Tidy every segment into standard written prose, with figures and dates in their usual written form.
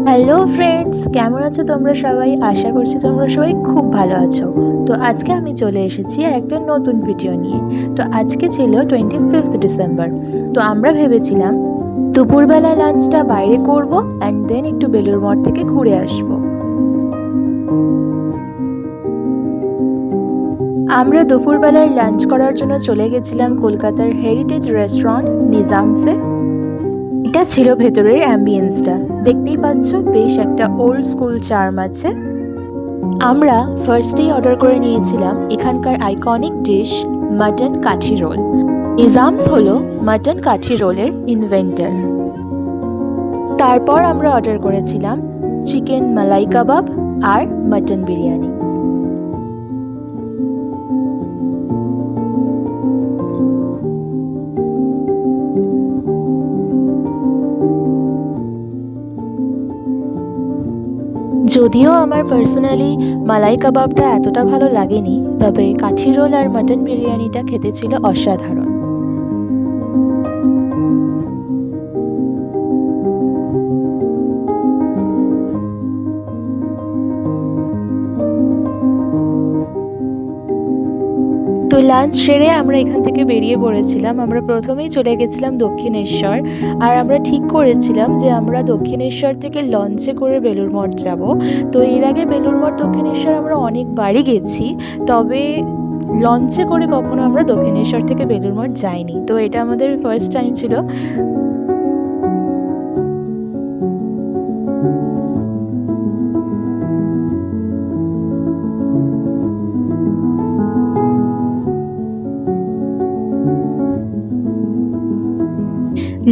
Hello friends, কেমন আছো তোমরা সবাই? আশা করছি তোমরা সবাই খুব ভালো আছো। তো আজকে আমি চলে এসেছি আর একটা নতুন ভিডিও নিয়ে। তো আজকে ছিল 25th ডিসেম্বর। তো আমরা ভেবেছিলাম দুপুরবেলা লাঞ্চটা বাইরে করব অ্যান্ড দেন একটু বেলুড় মঠ থেকে ঘুরে আসব। আমরা দুপুরবেলায় লাঞ্চ করার জন্য চলে গেছিলাম কলকাতার হেরিটেজ রেস্টুরেন্ট নিজামসে। এটা ছিল ভেতরের অ্যাম্বিয়েন্সটা, দেখতেই পাচ্ছ বেশ একটা ওল্ড স্কুল চার্ম আছে। আমরা ফার্স্টেই অর্ডার করে নিয়েছিলাম এখানকার আইকনিক ডিশ মাটন কাঠি রোল। নিজামস হলো মাটন কাঠি রোলের ইনভেন্টর। তারপর আমরা অর্ডার করেছিলাম চিকেন মালাই কাবাব আর মাটন বিরিয়ানি। যদিও আমার পার্সোনালি মালাই কাবাবটা এতটা ভালো লাগেনি, তবে কাঠি রোল আর মাটন বিরিয়ানিটা খেতে ছিল অসাধারণ। তো লাঞ্চ সেরে আমরা এখান থেকে বেরিয়ে পড়েছিলাম। আমরা প্রথমেই চলে গেছিলাম দক্ষিণেশ্বর, আর আমরা ঠিক করেছিলাম যে আমরা দক্ষিণেশ্বর থেকে লঞ্চে করে বেলুড় মঠ যাব। তো এর আগে বেলুড় মঠ দক্ষিণেশ্বর আমরা অনেকবারই গেছি, তবে লঞ্চে করে কখনো আমরা দক্ষিণেশ্বর থেকে বেলুড় মঠ যাইনি। তো এটা আমাদের ফার্স্ট টাইম ছিল।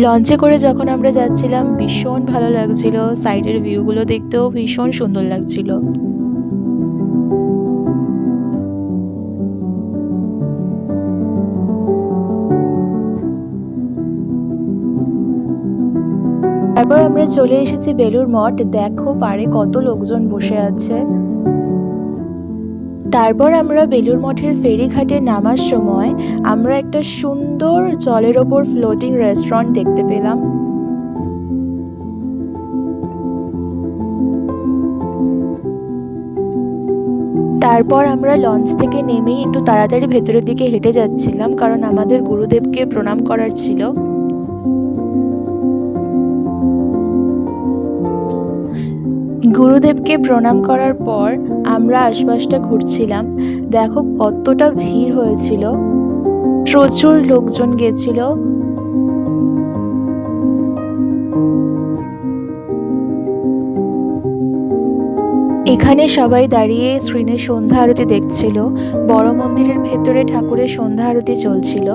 লঞ্চে করে যখন আমরা যাচ্ছিলাম ভীষণ ভালো লাগছিল, সাইডের ভিউগুলো দেখতেও ভীষণ সুন্দর লাগছিল। তারপর আমরা চলে এসেছি বেলুড় মঠ। দেখো পাড়ে কত লোকজন বসে আছে। তারপর আমরা বেলুড় মঠের ফেরিঘাটে নামার সময় আমরা একটা সুন্দর জলের ওপর ফ্লোটিং রেস্টুরেন্ট দেখতে পেলাম। তারপর আমরা লঞ্চ থেকে নেমেই একটু তাড়াতাড়ি ভেতরের দিকে হেঁটে যাচ্ছিলাম, কারণ আমাদের গুরুদেবকে প্রণাম করার ছিল। গুরুদেবকে প্রণাম করার পর আমরা আশপাশটা ঘুরছিলাম। দেখো কতটা ভিড় হয়েছিল, প্রচুর লোকজন গেছিল। এখানে সবাই দাঁড়িয়ে স্ক্রিনে সন্ধ্যা আরতি দেখছিল। বড় মন্দিরের ভেতরে ঠাকুরের সন্ধ্যা আরতি চলছিল।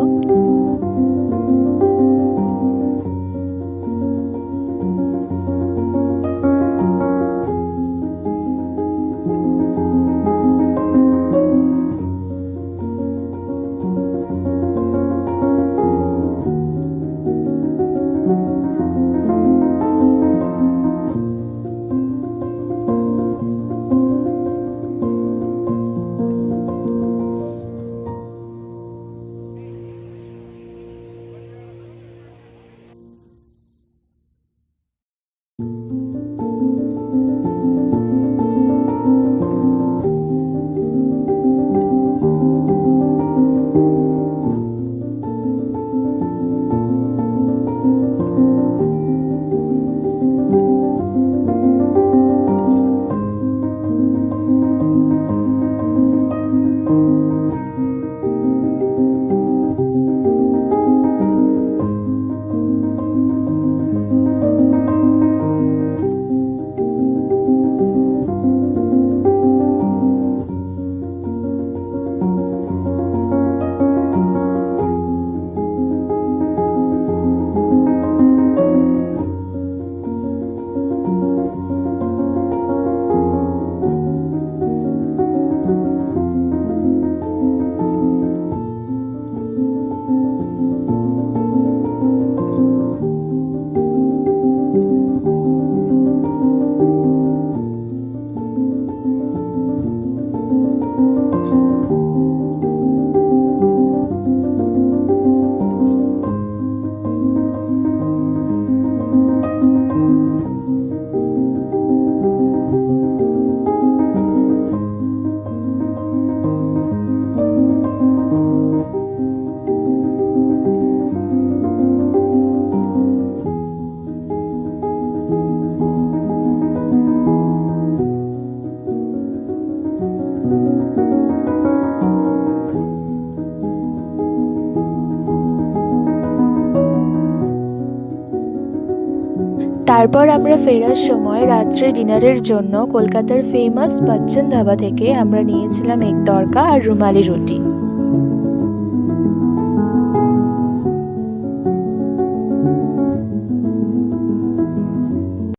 তারপর আমরা ফেরার সময় রাত্রে ডিনারের জন্য কলকাতার ফেমাস বচ্চন ধাবা থেকে আমরা নিয়েছিলাম এগ তড়কা আর রুমালি রুটি।